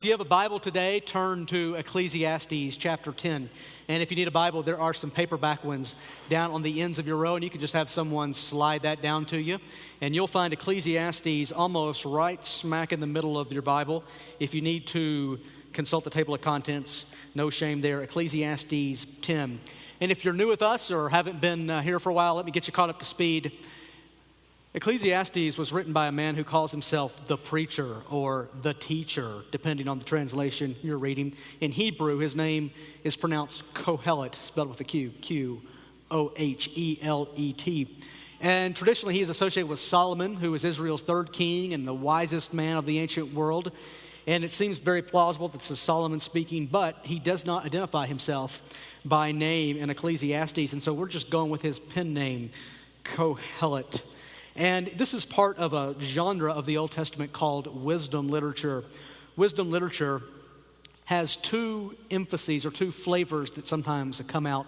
If you have a Bible today, turn to Ecclesiastes chapter 10. And if you need a Bible, there are some paperback ones down on the ends of your row, and you can just have someone slide that down to you. And you'll find Ecclesiastes almost right smack in the middle of your Bible. If you need to consult the table of contents, no shame there, Ecclesiastes 10. And if you're new with us or haven't been here for a while, let me get you caught up to speed. Ecclesiastes was written by a man who calls himself the preacher or the teacher, depending on the translation you're reading. In Hebrew, his name is pronounced Kohelet, spelled with a Q, Q-O-H-E-L-E-T. And traditionally, he is associated with Solomon, who is Israel's third king and the wisest man of the ancient world. And it seems very plausible that this is Solomon speaking, but he does not identify himself by name in Ecclesiastes. And so we're just going with his pen name, Kohelet. And this is part of a genre of the Old Testament called wisdom literature. Wisdom literature has two emphases or two flavors that sometimes come out.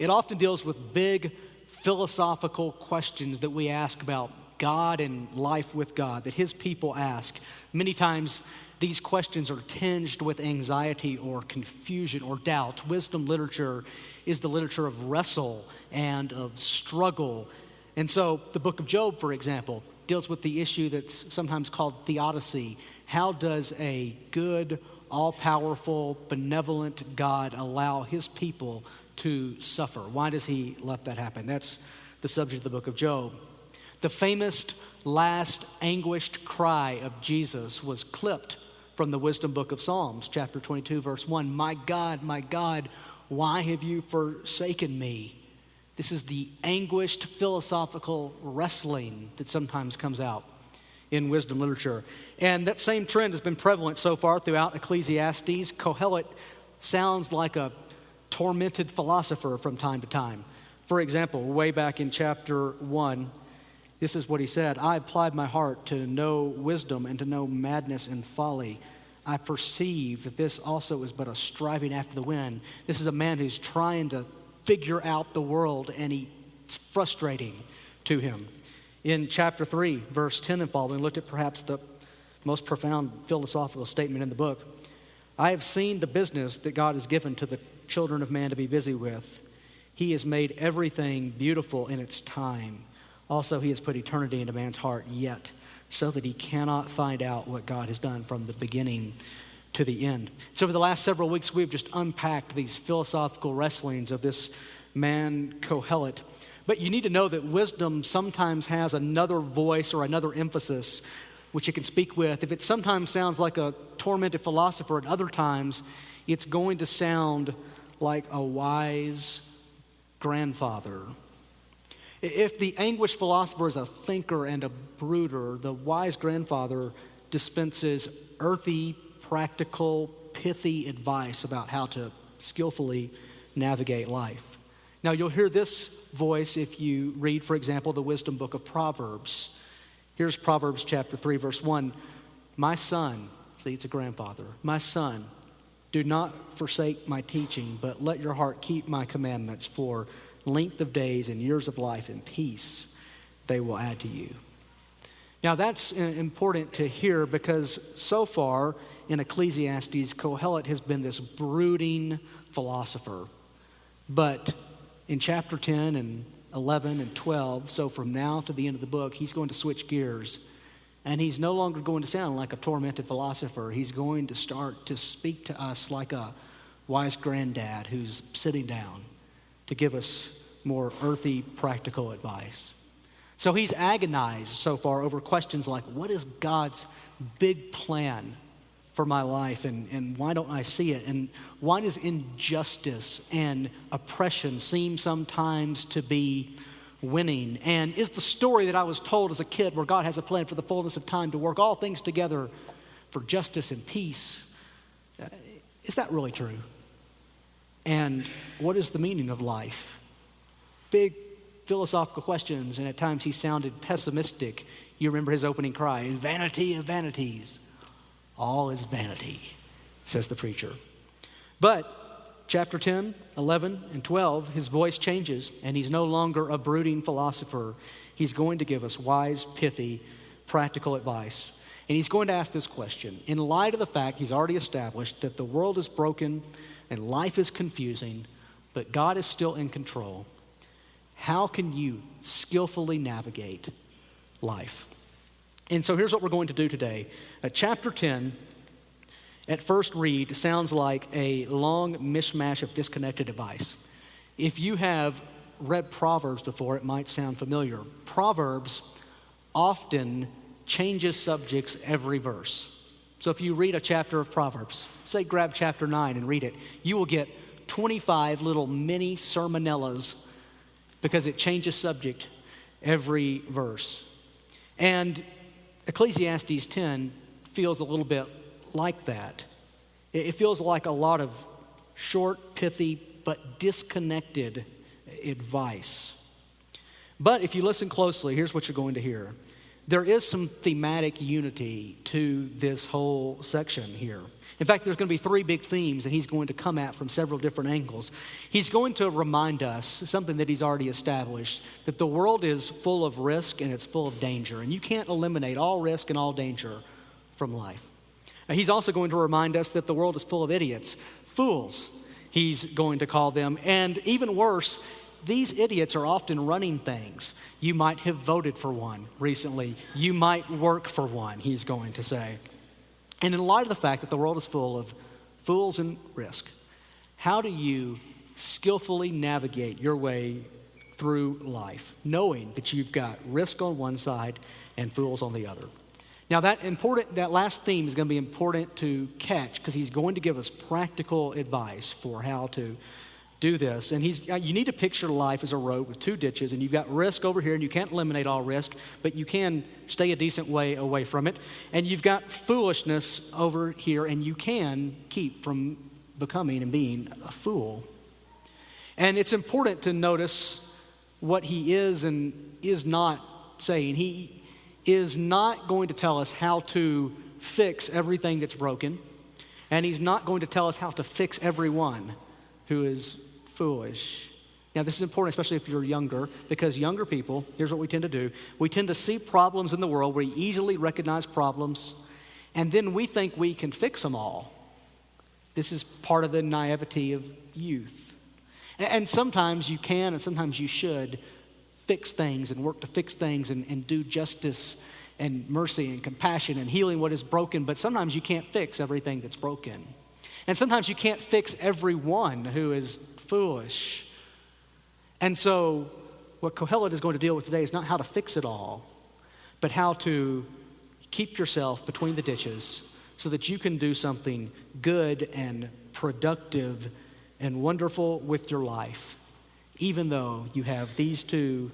It often deals with big philosophical questions that we ask about God and life with God, that his people ask. Many times these questions are tinged with anxiety or confusion or doubt. Wisdom literature is the literature of wrestle and of struggle. And so the book of Job, for example, deals with the issue that's sometimes called theodicy. How does a good, all-powerful, benevolent God allow his people to suffer? Why does he let that happen? That's the subject of the book of Job. The famous last anguished cry of Jesus was clipped from the wisdom book of Psalms, chapter 22, verse 1. My God, why have you forsaken me? This is the anguished philosophical wrestling that sometimes comes out in wisdom literature. And that same trend has been prevalent so far throughout Ecclesiastes. Kohelet sounds like a tormented philosopher from time to time. For example, way back in chapter 1, this is what he said. I applied my heart to know wisdom and to know madness and folly. I perceive that this also is but a striving after the wind. This is a man who's trying to figure out the world, and it's frustrating to him. In chapter 3, verse 10 and following, looked at perhaps the most profound philosophical statement in the book. I have seen the business that God has given to the children of man to be busy with. He has made everything beautiful in its time. Also, he has put eternity into man's heart, yet so that he cannot find out what God has done from the beginning to the end. So for the last several weeks, we've just unpacked these philosophical wrestlings of this man, Kohelet. But you need to know that wisdom sometimes has another voice or another emphasis which it can speak with. If it sometimes sounds like a tormented philosopher, at other times, it's going to sound like a wise grandfather. If the anguished philosopher is a thinker and a brooder, the wise grandfather dispenses earthy, practical, pithy advice about how to skillfully navigate life. Now, you'll hear this voice if you read, for example, the wisdom book of Proverbs. Here's Proverbs chapter 3, verse 1. My son, see, it's a grandfather. My son, do not forsake my teaching, but let your heart keep my commandments, for length of days and years of life and peace they will add to you. Now, that's important to hear because so far in Ecclesiastes, Kohelet has been this brooding philosopher. But in chapter 10 and 11 and 12, so from now to the end of the book, he's going to switch gears. And he's no longer going to sound like a tormented philosopher. He's going to start to speak to us like a wise granddad who's sitting down to give us more earthy, practical advice. So he's agonized so far over questions like, what is God's big plan for my life, and why don't I see it? And why does injustice and oppression seem sometimes to be winning? And is the story that I was told as a kid where God has a plan for the fullness of time to work all things together for justice and peace, is that really true? And what is the meaning of life? Big philosophical questions, and at times he sounded pessimistic. You remember his opening cry, vanity of vanities. All is vanity, says the preacher. But chapter 10, 11, and 12, his voice changes, and he's no longer a brooding philosopher. He's going to give us wise, pithy, practical advice. And he's going to ask this question. In light of the fact he's already established that the world is broken and life is confusing, but God is still in control, how can you skillfully navigate life? And so here's what we're going to do today. Chapter 10, at first read, sounds like a long mishmash of disconnected advice. If you have read Proverbs before, it might sound familiar. Proverbs often changes subjects every verse. So if you read a chapter of Proverbs, say grab chapter 9 and read it, you will get 25 little mini sermonellas because it changes subject every verse. And Ecclesiastes 10 feels a little bit like that. It feels like a lot of short, pithy, but disconnected advice. But if you listen closely, here's what you're going to hear. There is some thematic unity to this whole section here. In fact, there's going to be three big themes that he's going to come at from several different angles. He's going to remind us something that he's already established, that the world is full of risk and it's full of danger, and you can't eliminate all risk and all danger from life. And he's also going to remind us that the world is full of idiots, fools, he's going to call them, and even worse, these idiots are often running things. You might have voted for one recently. You might work for one, he's going to say. And in light of the fact that the world is full of fools and risk, how do you skillfully navigate your way through life, knowing that you've got risk on one side and fools on the other? Now that last theme is going to be important to catch because he's going to give us practical advice for how to do this. And you need to picture life as a road with two ditches, and you've got risk over here, and you can't eliminate all risk, but you can stay a decent way away from it. And you've got foolishness over here, and you can keep from becoming and being a fool. And it's important to notice what he is and is not saying. He is not going to tell us how to fix everything that's broken, and he's not going to tell us how to fix everyone who is foolish. Now, this is important, especially if you're younger, because younger people, here's what we tend to do. We tend to see problems in the world. We easily recognize problems, and then we think we can fix them all. This is part of the naivety of youth. And sometimes you can, and sometimes you should fix things and work to fix things and do justice and mercy and compassion and healing what is broken, but sometimes you can't fix everything that's broken. And sometimes you can't fix everyone who is foolish. And so what Kohelet is going to deal with today is not how to fix it all, but how to keep yourself between the ditches so that you can do something good and productive and wonderful with your life, even though you have these two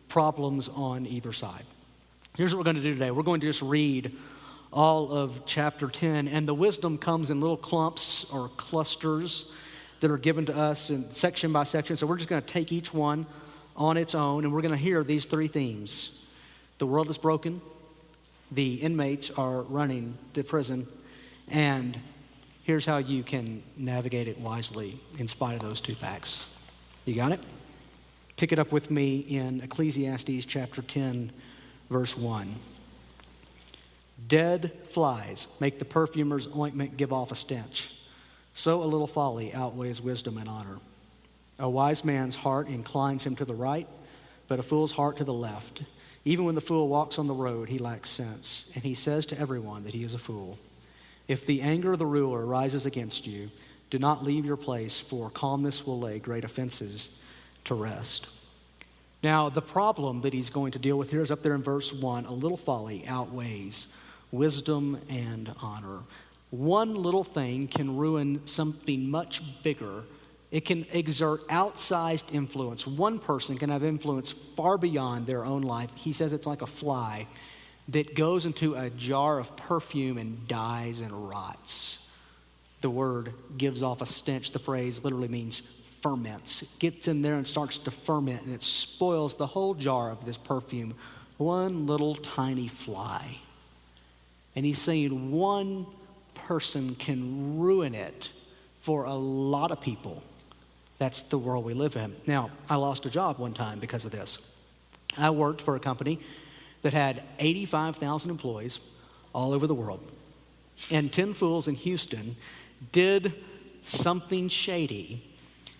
problems on either side. Here's what we're going to do today. We're going to just read all of chapter 10, and the wisdom comes in little clumps or clusters that are given to us in section by section. So we're just going to take each one on its own, and we're going to hear these three themes. The world is broken, the inmates are running the prison, and here's how you can navigate it wisely in spite of those two facts. You got it? Pick it up with me in Ecclesiastes chapter 10, verse 1. Dead flies make the perfumer's ointment give off a stench. So a little folly outweighs wisdom and honor. A wise man's heart inclines him to the right, but a fool's heart to the left. Even when the fool walks on the road, he lacks sense, and he says to everyone that he is a fool. If the anger of the ruler rises against you, do not leave your place, for calmness will lay great offenses to rest. Now, the problem that he's going to deal with here is up there in verse 1. A little folly outweighs wisdom and honor. One little thing can ruin something much bigger. It can exert outsized influence. One person can have influence far beyond their own life. He says it's like a fly that goes into a jar of perfume and dies and rots. The word gives off a stench. The phrase literally means ferments. It gets in there and starts to ferment, and it spoils the whole jar of this perfume. One little tiny fly. And he's saying one person can ruin it for a lot of people. That's the world we live in. Now, I lost a job one time because of this. I worked for a company that had 85,000 employees, all over the world. And 10 fools in Houston did something shady,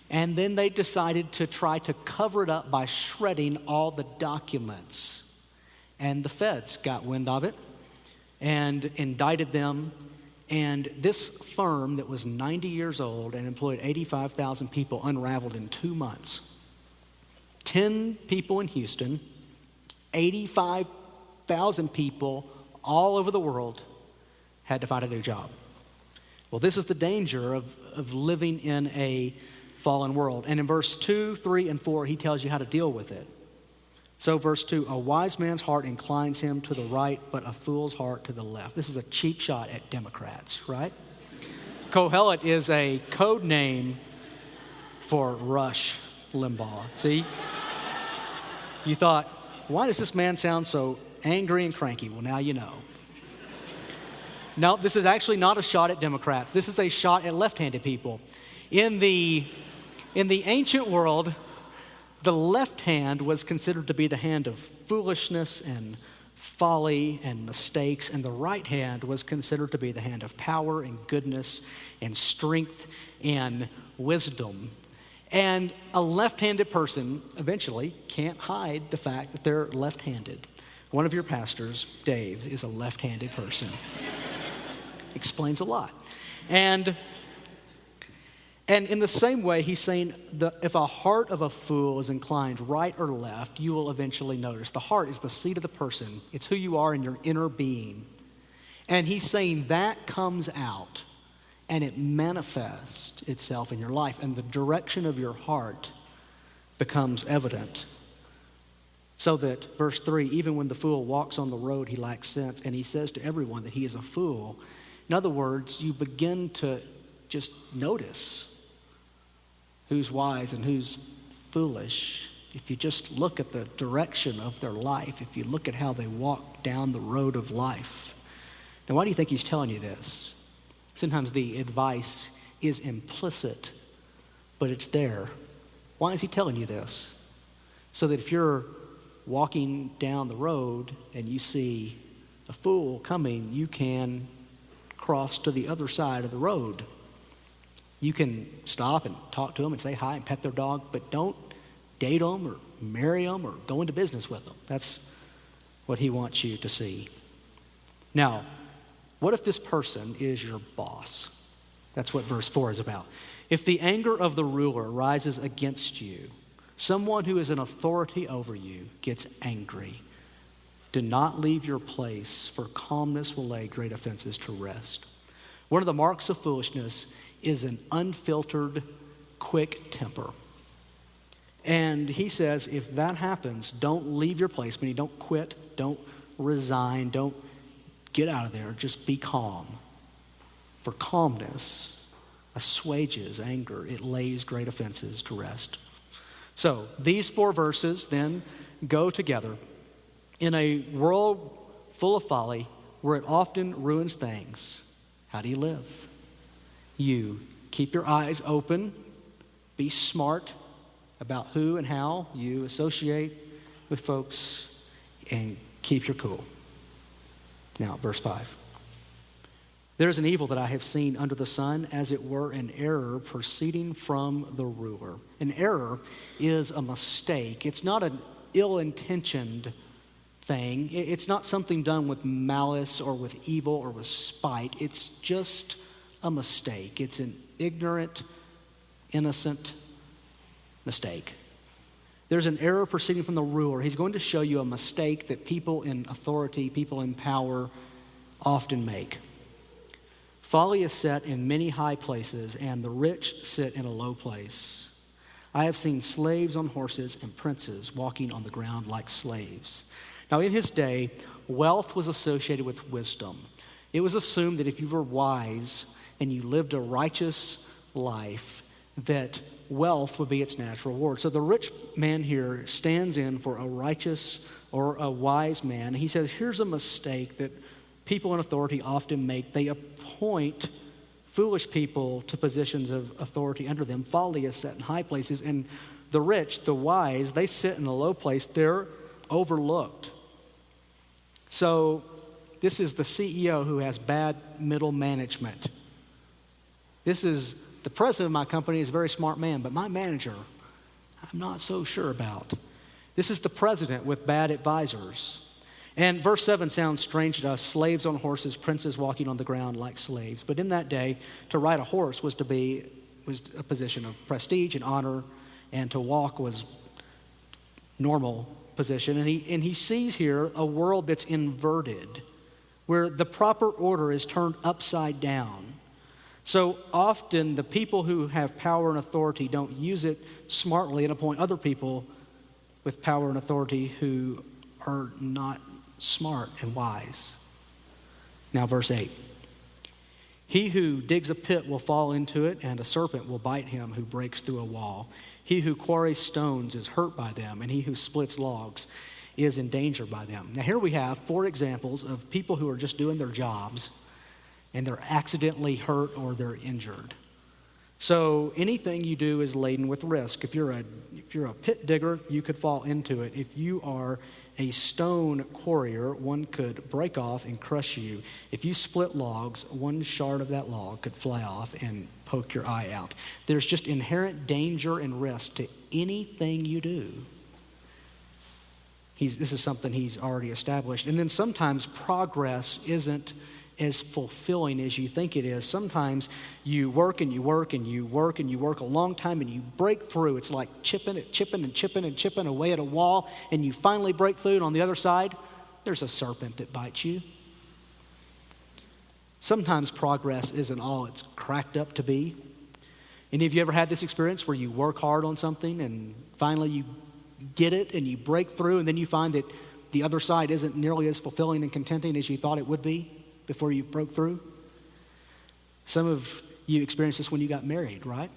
and then they decided to try to cover it up by shredding all the documents. And the feds got wind of it and indicted them. And this firm that was 90 years old and employed 85,000 people unraveled in 2 months. 10 people in Houston, 85,000 people all over the world had to find a new job. Well, this is the danger of living in a fallen world. And in verse 2, 3, and 4, he tells you how to deal with it. So verse 2, a wise man's heart inclines him to the right, but a fool's heart to the left. This is a cheap shot at Democrats, right? Kohelet is a code name for Rush Limbaugh. See? You thought, why does this man sound so angry and cranky? Well, now you know. No, this is actually not a shot at Democrats. This is a shot at left-handed people. In the ancient world, the left hand was considered to be the hand of foolishness and folly and mistakes, and the right hand was considered to be the hand of power and goodness and strength and wisdom. And a left-handed person eventually can't hide the fact that they're left-handed. One of your pastors, Dave, is a left-handed person. Explains a lot. And in the same way, he's saying that if a heart of a fool is inclined right or left, you will eventually notice. The heart is the seat of the person. It's who you are in your inner being. And he's saying that comes out and it manifests itself in your life. And the direction of your heart becomes evident. So that, verse 3, even when the fool walks on the road, he lacks sense. And he says to everyone that he is a fool. In other words, you begin to just notice who's wise and who's foolish. If you just look at the direction of their life, if you look at how they walk down the road of life. Now, why do you think he's telling you this? Sometimes the advice is implicit, but it's there. Why is he telling you this? So that if you're walking down the road and you see a fool coming, you can cross to the other side of the road. You can stop and talk to them and say hi and pet their dog, but don't date them or marry them or go into business with them. That's what he wants you to see. Now, what if this person is your boss? That's what verse 4 is about. If the anger of the ruler rises against you, someone who is an authority over you gets angry. Do not leave your place, for calmness will lay great offenses to rest. One of the marks of foolishness is an unfiltered, quick temper. And he says, if that happens, don't leave your place, meaning don't quit, don't resign, don't get out of there, just be calm. For calmness assuages anger, it lays great offenses to rest. So these 4 verses then go together. In a world full of folly, where it often ruins things, how do you live? You keep your eyes open, be smart about who and how you associate with folks, and keep your cool. Now, verse 5. There is an evil that I have seen under the sun, as it were an error proceeding from the ruler. An error is a mistake. It's not an ill-intentioned thing. It's not something done with malice or with evil or with spite. It's just a mistake. It's an ignorant, innocent mistake. There's an error proceeding from the ruler. He's going to show you a mistake that people in authority, people in power often make. Folly is set in many high places, and the rich sit in a low place. I have seen slaves on horses and princes walking on the ground like slaves. Now, in his day, wealth was associated with wisdom. It was assumed that if you were wise and you lived a righteous life, that wealth would be its natural reward. So the rich man here stands in for a righteous or a wise man. He says, here's a mistake that people in authority often make. They appoint foolish people to positions of authority under them. Folly is set in high places, and the rich, the wise, they sit in a low place. They're overlooked. So this is the CEO who has bad middle management. This is the president of my company is a very smart man, but my manager, I'm not so sure about. This is the president with bad advisors. And verse 7 sounds strange to us, slaves on horses, princes walking on the ground like slaves. But in that day, to ride a horse was a position of prestige and honor, and to walk was normal position. And he sees here a world that's inverted, where the proper order is turned upside down. So often the people who have power and authority don't use it smartly and appoint other people with power and authority who are not smart and wise. Now verse 8. He who digs a pit will fall into it, and a serpent will bite him who breaks through a wall. He who quarries stones is hurt by them, and he who splits logs is in danger by them. Now here we have 4 examples of people who are just doing their jobs, and they're accidentally hurt or they're injured. So anything you do is laden with risk. If you're a pit digger, you could fall into it. If you are a stone quarrier, one could break off and crush you. If you split logs, one shard of that log could fly off and poke your eye out. There's just inherent danger and risk to anything you do. This is something he's already established. And then sometimes progress isn't as fulfilling as you think it is. Sometimes you work and you work and you work and you work a long time and you break through. It's like chipping away at a wall, and you finally break through, and on the other side, there's a serpent that bites you. Sometimes progress isn't all it's cracked up to be. Any of you ever had this experience where you work hard on something and finally you get it and you break through, and then you find that the other side isn't nearly as fulfilling and contenting as you thought it would be before you broke through? Some of you experienced this when you got married, right?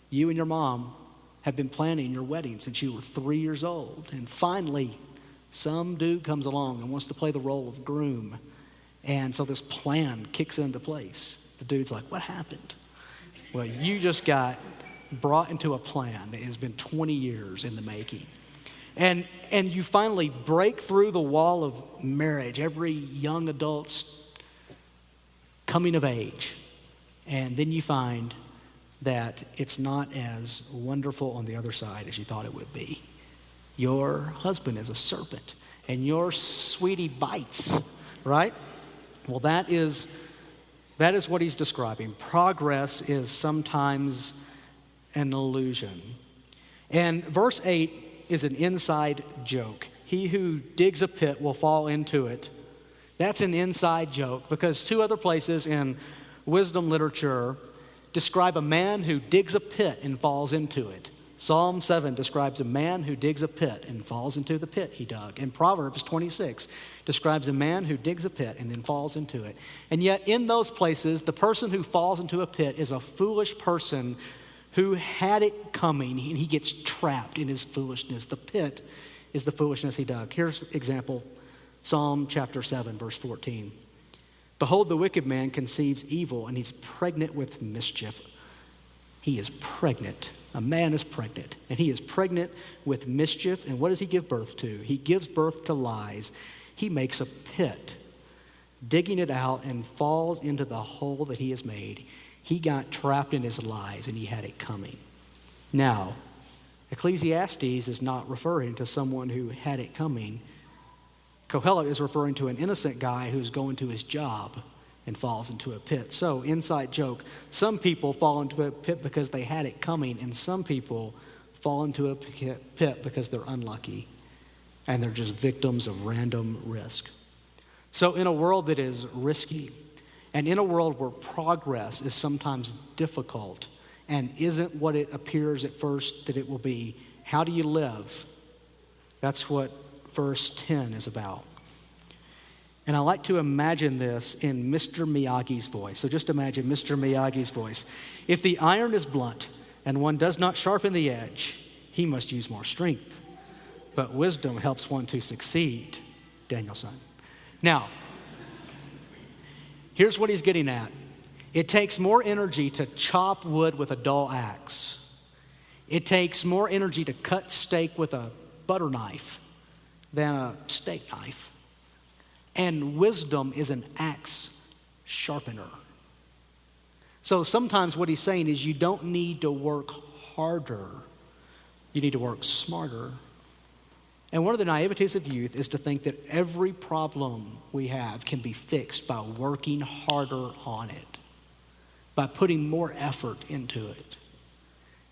You and your mom have been planning your wedding since you were 3 years old, and finally some dude comes along and wants to play the role of groom, and so this plan kicks into place. The dude's like, what happened? Well, you just got brought into a plan that has been 20 years in the making. And you finally break through the wall of marriage, every young adult's coming of age, and then you find that it's not as wonderful on the other side as you thought it would be. Your husband is a serpent, and your sweetie bites, right? Well, that is what he's describing. Progress is sometimes an illusion. And verse 8 is an inside joke. He who digs a pit will fall into it. That's an inside joke, because 2 other places in wisdom literature describe a man who digs a pit and falls into it. Psalm 7 describes a man who digs a pit and falls into the pit he dug. And Proverbs 26 describes a man who digs a pit and then falls into it. And yet in those places, the person who falls into a pit is a foolish person who had it coming, and he gets trapped in his foolishness. The pit is the foolishness he dug. Here's an example. Psalm chapter 7, verse 14. Behold, the wicked man conceives evil, and he's pregnant with mischief. He is pregnant. A man is pregnant, and he is pregnant with mischief. And what does he give birth to? He gives birth to lies. He makes a pit, digging it out, and falls into the hole that he has made. He got trapped in his lies, and he had it coming. Now, Ecclesiastes is not referring to someone who had it coming. Kohelet is referring to an innocent guy who's going to his job and falls into a pit. So, inside joke, some people fall into a pit because they had it coming, and some people fall into a pit because they're unlucky and they're just victims of random risk. So in a world that is risky, and in a world where progress is sometimes difficult and isn't what it appears at first that it will be, how do you live? That's what verse 10 is about. And I like to imagine this in Mr. Miyagi's voice. So just imagine Mr. Miyagi's voice. If the iron is blunt and one does not sharpen the edge, he must use more strength. But wisdom helps one to succeed, Daniel-san. Now, here's what he's getting at. It takes more energy to chop wood with a dull axe. It takes more energy to cut steak with a butter knife than a steak knife. And wisdom is an axe sharpener. So sometimes what he's saying is you don't need to work harder. You need to work smarter. And one of the naiveties of youth is to think that every problem we have can be fixed by working harder on it, by putting more effort into it.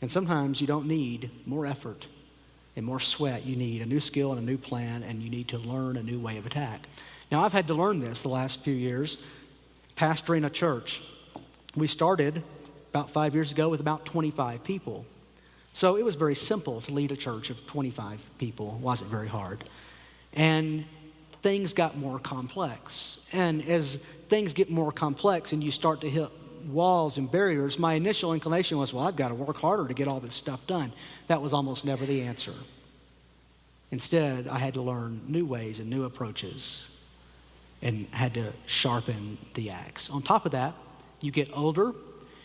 And sometimes you don't need more effort and more sweat. You need a new skill and a new plan, and you need to learn a new way of attack. Now, I've had to learn this the last few years, pastoring a church. We started about 5 years ago with about 25 people. So it was very simple to lead a church of 25 people. It wasn't very hard. And things got more complex. And as things get more complex and you start to hit walls and barriers, my initial inclination was, well, I've got to work harder to get all this stuff done. That was almost never the answer. Instead, I had to learn new ways and new approaches and had to sharpen the axe. On top of that, you get older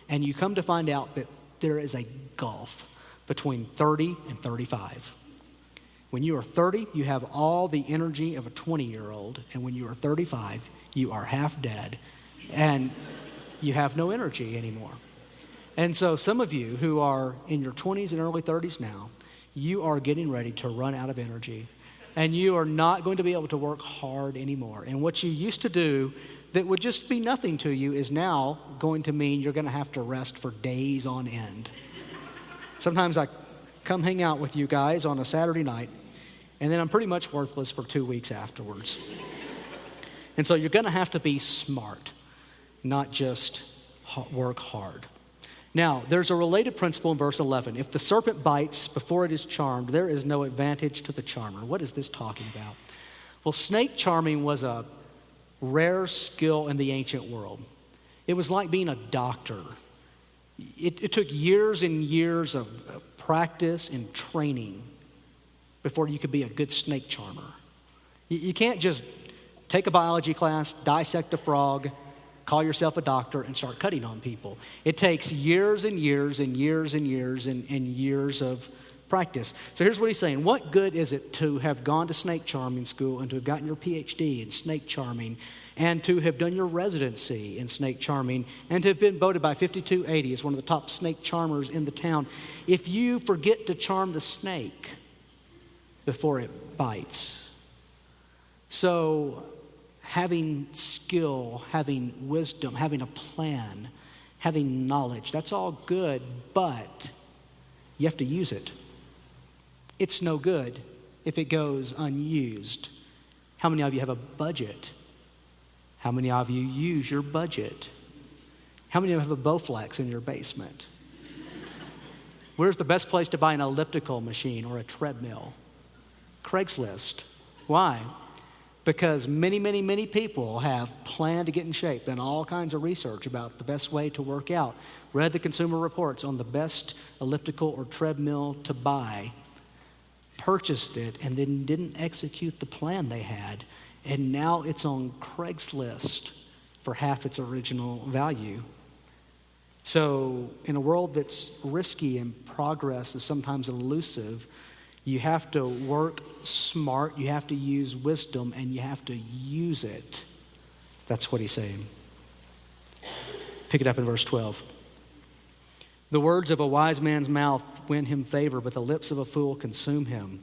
and you come to find out that there is a gulf between 30 and 35. When you are 30, you have all the energy of a 20-year-old, and when you are 35, you are half dead, and you have no energy anymore. And so some of you who are in your 20s and early 30s now, you are getting ready to run out of energy, and you are not going to be able to work hard anymore. And what you used to do that would just be nothing to you is now going to mean you're going to have to rest for days on end. Sometimes I come hang out with you guys on a Saturday night, and then I'm pretty much worthless for 2 weeks afterwards. And so you're going to have to be smart, not just work hard. Now, there's a related principle in verse 11. If the serpent bites before it is charmed, there is no advantage to the charmer. What is this talking about? Well, snake charming was a rare skill in the ancient world. It was like being a doctor. It took years and years of practice and training before you could be a good snake charmer. You can't just take a biology class, dissect a frog, call yourself a doctor, and start cutting on people. It takes years and years and years and years and years of practice. So here's what he's saying. What good is it to have gone to snake charming school and to have gotten your PhD in snake charming and to have done your residency in snake charming and to have been voted by 5280 as one of the top snake charmers in the town if you forget to charm the snake before it bites? So having skill, having wisdom, having a plan, having knowledge, that's all good, but you have to use it. It's no good if it goes unused. How many of you have a budget? How many of you use your budget? How many of you have a Bowflex in your basement? Where's the best place to buy an elliptical machine or a treadmill? Craigslist. Why? Because many, many, many people have planned to get in shape, done all kinds of research about the best way to work out, read the Consumer Reports on the best elliptical or treadmill to buy, purchased it, and then didn't execute the plan they had, and now it's on Craigslist for half its original value. So in a world that's risky and progress is sometimes elusive, you have to work smart, you have to use wisdom, and you have to use it. That's what he's saying. Pick it up in verse 12. The words of a wise man's mouth win him favor, but the lips of a fool consume him.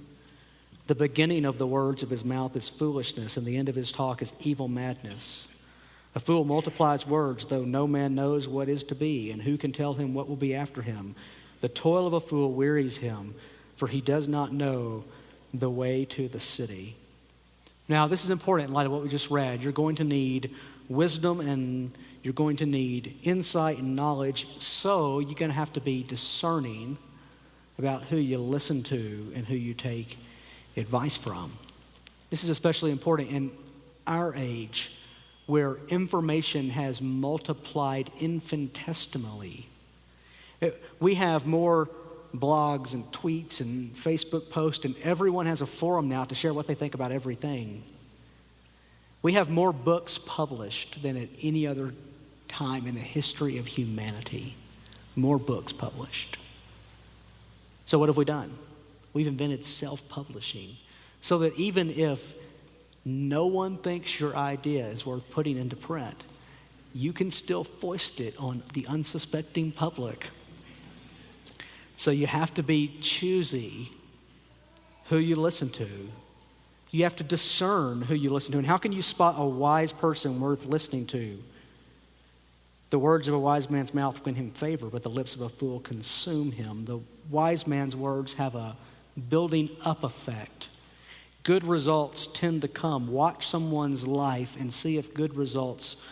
The beginning of the words of his mouth is foolishness, and the end of his talk is evil madness. A fool multiplies words, though no man knows what is to be, and who can tell him what will be after him? The toil of a fool wearies him, for he does not know the way to the city. Now, this is important in light of what we just read. You're going to need wisdom and you're going to need insight and knowledge, so you're going to have to be discerning about who you listen to and who you take advice from. This is especially important in our age where information has multiplied infinitesimally. We have more blogs and tweets and Facebook posts, and everyone has a forum now to share what they think about everything. We have more books published than at any other time in the history of humanity. More books published. So what have we done? We've invented self-publishing so that even if no one thinks your idea is worth putting into print, you can still foist it on the unsuspecting public. So you have to be choosy who you listen to. You have to discern who you listen to. And how can you spot a wise person worth listening to? The words of a wise man's mouth win him favor, but the lips of a fool consume him. The wise man's words have a building up effect. Good results tend to come. Watch someone's life and see if good results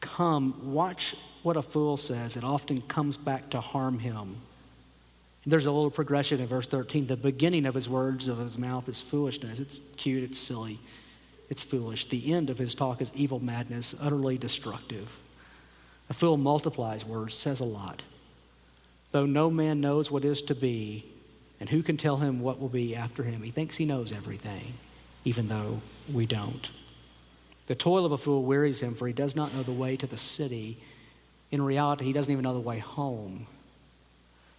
come. Watch what a fool says. It often comes back to harm him. There's a little progression in verse 13. The beginning of his words of his mouth is foolishness. It's cute, it's silly, it's foolish. The end of his talk is evil madness, utterly destructive. A fool multiplies words, says a lot. Though no man knows what is to be, and who can tell him what will be after him? He thinks he knows everything, even though we don't. The toil of a fool wearies him, for he does not know the way to the city. In reality, he doesn't even know the way home.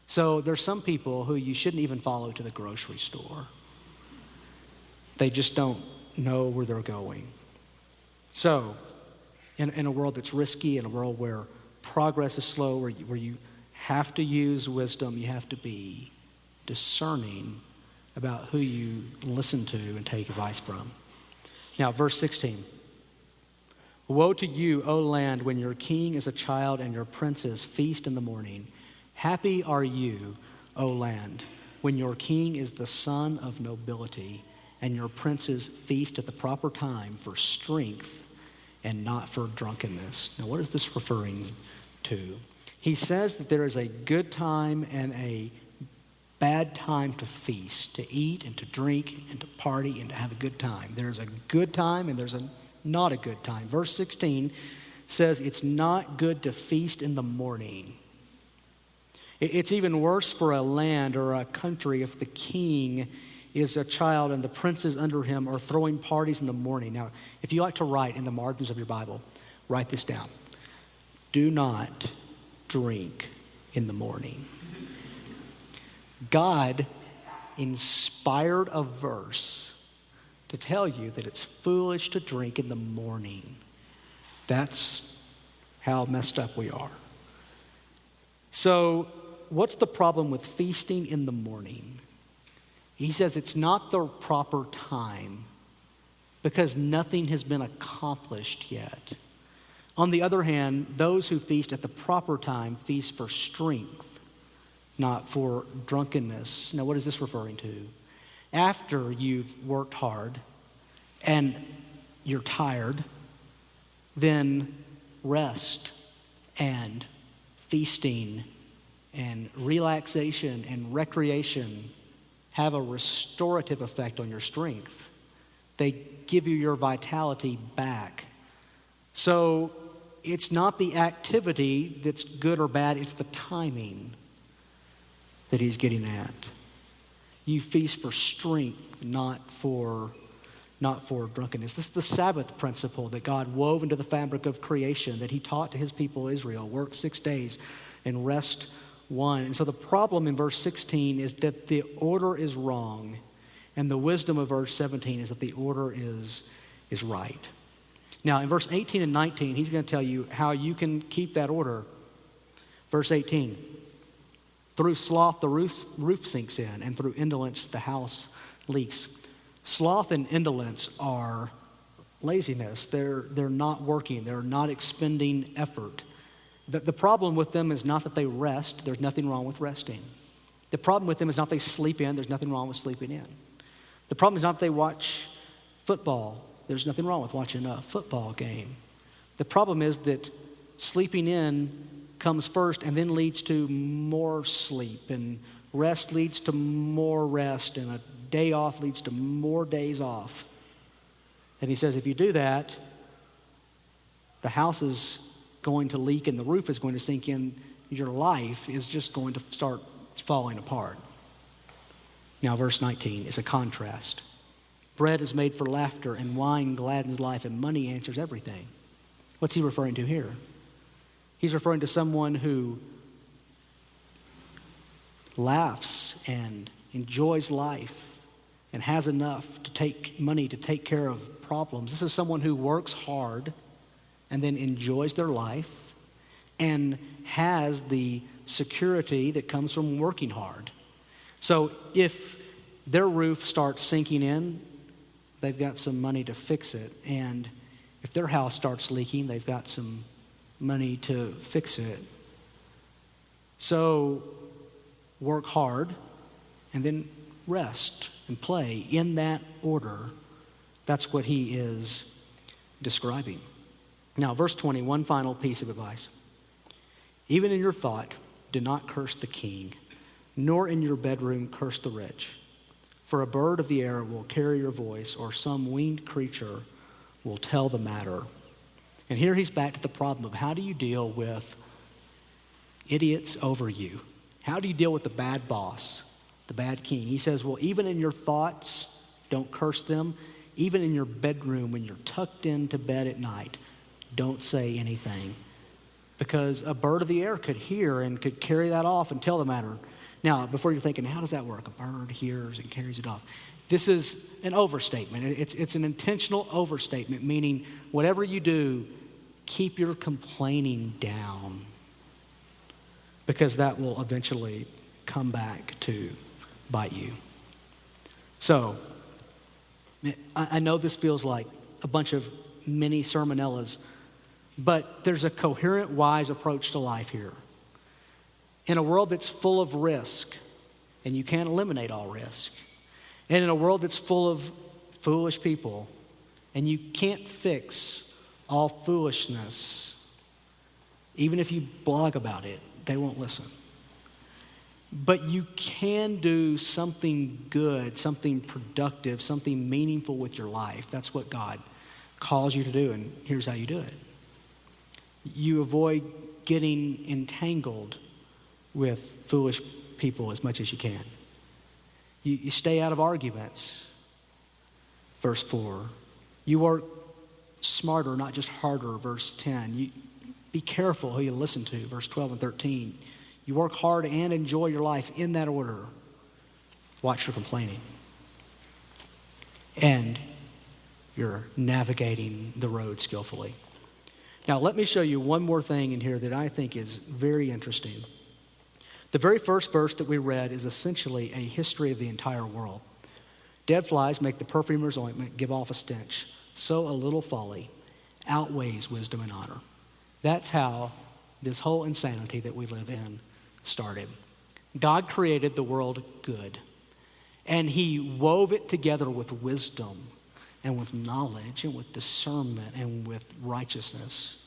So there's some people who you shouldn't even follow to the grocery store. They just don't know where they're going. So, in a world that's risky, in a world where progress is slow, where you have to use wisdom, you have to be discerning about who you listen to and take advice from. Now, verse 16. Woe to you, O land, when your king is a child and your princes feast in the morning. Happy are you, O land, when your king is the son of nobility and your princes feast at the proper time for strength and not for drunkenness. Now, what is this referring to? He says that there is a good time and a bad time to feast, to eat and to drink and to party and to have a good time. There's a good time and there's a not a good time. Verse 16 says it's not good to feast in the morning. It's even worse for a land or a country if the king is a child and the princes under him are throwing parties in the morning. Now, if you like to write in the margins of your Bible, write this down. Do not drink in the morning. God inspired a verse to tell you that it's foolish to drink in the morning. That's how messed up we are. So, what's the problem with feasting in the morning? He says it's not the proper time because nothing has been accomplished yet. On the other hand, those who feast at the proper time feast for strength, not for drunkenness. Now, what is this referring to? After you've worked hard and you're tired, then rest and feasting and relaxation and recreation have a restorative effect on your strength. They give you your vitality back. So it's not the activity that's good or bad, it's the timing that he's getting at. You feast for strength, not for drunkenness. This is the Sabbath principle that God wove into the fabric of creation, that he taught to his people Israel. Work 6 days and rest one. And so the problem in verse 16 is that the order is wrong, and the wisdom of verse 17 is that the order is right. Now, in verse 18 and 19, he's going to tell you how you can keep that order. Verse 18, through sloth the roof sinks in, and through indolence the house leaks. Sloth and indolence are laziness. They're not working. They're not expending effort. The problem with them is not that they rest. There's nothing wrong with resting. The problem with them is not they sleep in. There's nothing wrong with sleeping in. The problem is not they watch football. There's nothing wrong with watching a football game. The problem is that sleeping in comes first and then leads to more sleep, and rest leads to more rest, and a day off leads to more days off. And he says if you do that, the house is going to leak and the roof is going to sink in. Your life is just going to start falling apart. Now, verse 19 is a contrast. Bread is made for laughter, and wine gladdens life, and money answers everything. What's he referring to here? He's referring to someone who laughs and enjoys life and has enough to take money to take care of problems. This is someone who works hard and then enjoys their life and has the security that comes from working hard. So if their roof starts sinking in, they've got some money to fix it. And if their house starts leaking, they've got some money to fix it. So work hard and then rest and play in that order. That's what he is describing. Now, verse 20, one final piece of advice. Even in your thought, do not curse the king, nor in your bedroom curse the rich. For a bird of the air will carry your voice, or some winged creature will tell the matter. And here he's back to the problem of how do you deal with idiots over you? How do you deal with the bad boss, the bad king? He says, well, even in your thoughts, don't curse them. Even in your bedroom, when you're tucked into bed at night, don't say anything. Because a bird of the air could hear and could carry that off and tell the matter. Now, before you're thinking, how does that work? A bird hears and carries it off. This is an overstatement. It's an intentional overstatement, meaning whatever you do, keep your complaining down. Because that will eventually come back to bite you. So, I know this feels like a bunch of mini sermonellas, but there's a coherent, wise approach to life here. In a world that's full of risk, and you can't eliminate all risk, and in a world that's full of foolish people, and you can't fix all foolishness, even if you blog about it, they won't listen. But you can do something good, something productive, something meaningful with your life. That's what God calls you to do, and here's how you do it. You avoid getting entangled with foolish people as much as you can. You stay out of arguments. Verse 4. You work smarter, not just harder. Verse 10. You be careful who you listen to. Verse 12 and 13. You work hard and enjoy your life in that order. Watch your complaining. And you're navigating the road skillfully. Now, let me show you one more thing in here that I think is very interesting. The very first verse that we read is essentially a history of the entire world. Dead flies make the perfumer's ointment give off a stench. So a little folly outweighs wisdom and honor. That's how this whole insanity that we live in started. God created the world good, and he wove it together with wisdom and with knowledge and with discernment and with righteousness.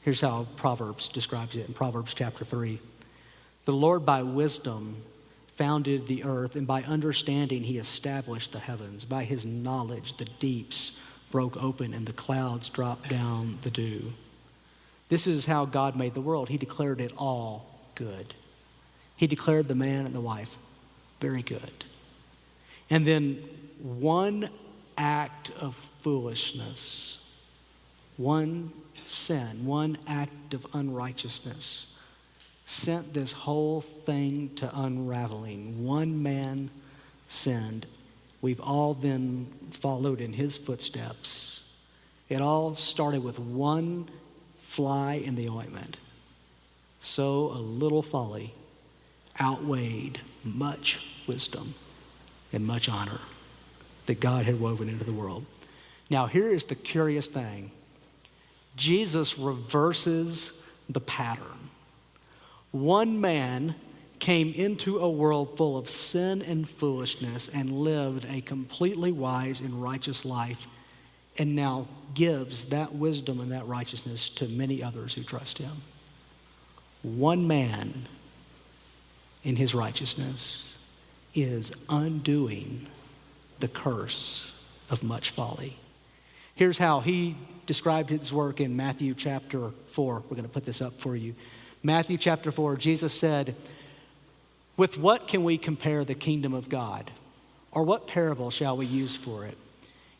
Here's how Proverbs describes it in Proverbs chapter 3. The Lord by wisdom founded the earth, and by understanding he established the heavens. By his knowledge the deeps broke open and the clouds dropped down the dew. This is how God made the world. He declared it all good. He declared the man and the wife very good. And then one act of foolishness, one sin, one act of unrighteousness sent this whole thing to unraveling. One man sinned. We've all then followed in his footsteps. It all started with one fly in the ointment. So a little folly outweighed much wisdom and much honor that God had woven into the world. Now, here is the curious thing. Jesus reverses the pattern. One man came into a world full of sin and foolishness and lived a completely wise and righteous life, and now gives that wisdom and that righteousness to many others who trust him. One man in his righteousness is undoing the curse of much folly. Here's how he described his work in Matthew chapter 4. We're going to put this up for you. Matthew chapter 4, Jesus said, "With what can we compare the kingdom of God? Or what parable shall we use for it?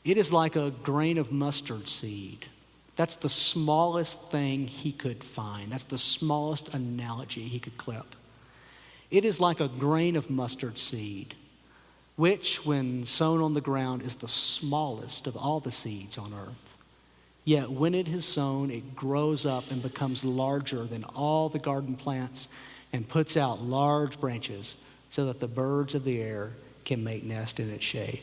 It is like a grain of mustard seed." That's the smallest thing he could find. That's the smallest analogy he could clip. It is like a grain of mustard seed, which, when sown on the ground, is the smallest of all the seeds on earth. Yet when it is sown, it grows up and becomes larger than all the garden plants and puts out large branches so that the birds of the air can make nest in its shade.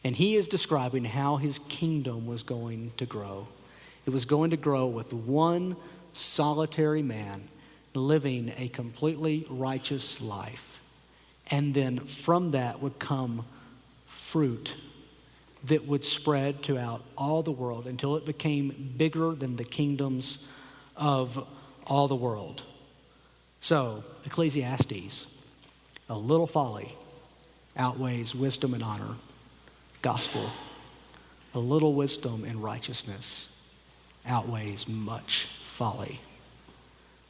And he is describing how his kingdom was going to grow. It was going to grow with one solitary man living a completely righteous life. And then from that would come fruit that would spread throughout all the world until it became bigger than the kingdoms of all the world. So, Ecclesiastes, a little folly outweighs wisdom and honor. Gospel, a little wisdom and righteousness outweighs much folly.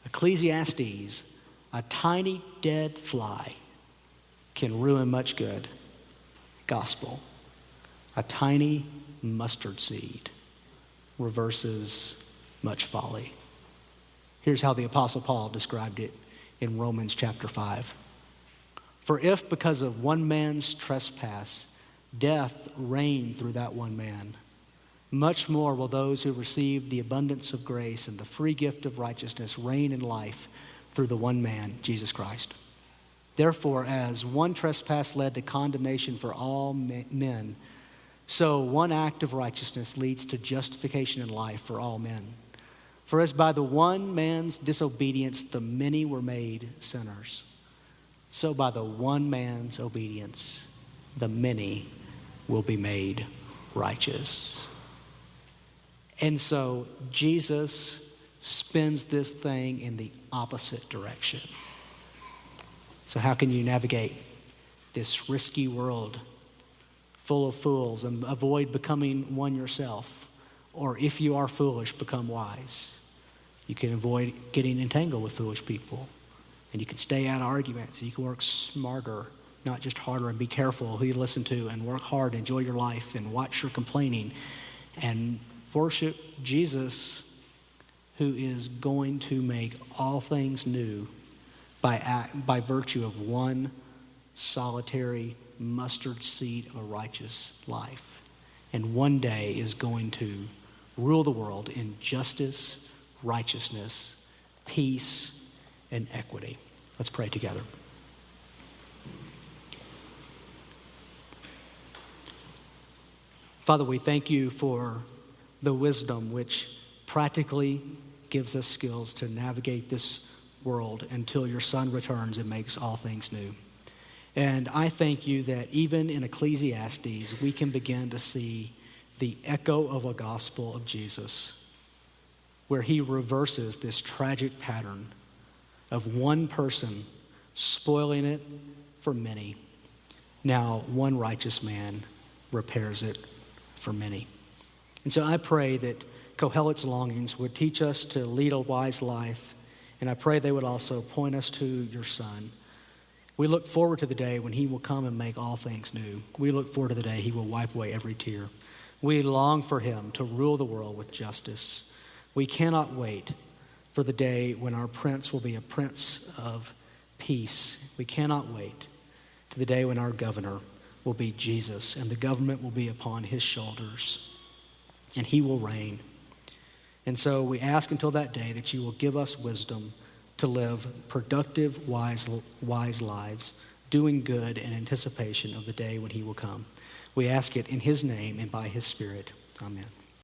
Ecclesiastes, a tiny dead fly can ruin much good. Gospel, a tiny mustard seed reverses much folly. Here's how the Apostle Paul described it in Romans chapter 5. For if because of one man's trespass death reigned through that one man, much more will those who receive the abundance of grace and the free gift of righteousness reign in life through the one man, Jesus Christ. Therefore, as one trespass led to condemnation for all men, so one act of righteousness leads to justification in life for all men. For as by the one man's disobedience the many were made sinners, so by the one man's obedience the many will be made righteous. And so Jesus spins this thing in the opposite direction. So how can you navigate this risky world full of fools and avoid becoming one yourself? Or if you are foolish, become wise. You can avoid getting entangled with foolish people. And you can stay out of arguments. You can work smarter, not just harder, and be careful who you listen to, and work hard, enjoy your life, and watch your complaining, and worship Jesus, who is going to make all things new by virtue of one solitary mustard seed of a righteous life. And one day is going to rule the world in justice, righteousness, peace, and equity. Let's pray together. Father, we thank you for the wisdom which practically gives us skills to navigate this world until your Son returns and makes all things new. And I thank you that even in Ecclesiastes, we can begin to see the echo of a gospel of Jesus, where he reverses this tragic pattern of one person spoiling it for many. Now, one righteous man repairs it for many. And so I pray that Kohelet's longings would teach us to lead a wise life, and I pray they would also point us to your Son. We look forward to the day when he will come and make all things new. We look forward to the day he will wipe away every tear. We long for him to rule the world with justice. We cannot wait for the day when our prince will be a prince of peace. We cannot wait to the day when our governor will be Jesus, and the government will be upon his shoulders, and he will reign. And so we ask until that day that you will give us wisdom to live productive, wise lives, doing good in anticipation of the day when he will come. We ask it in his name and by his Spirit. Amen.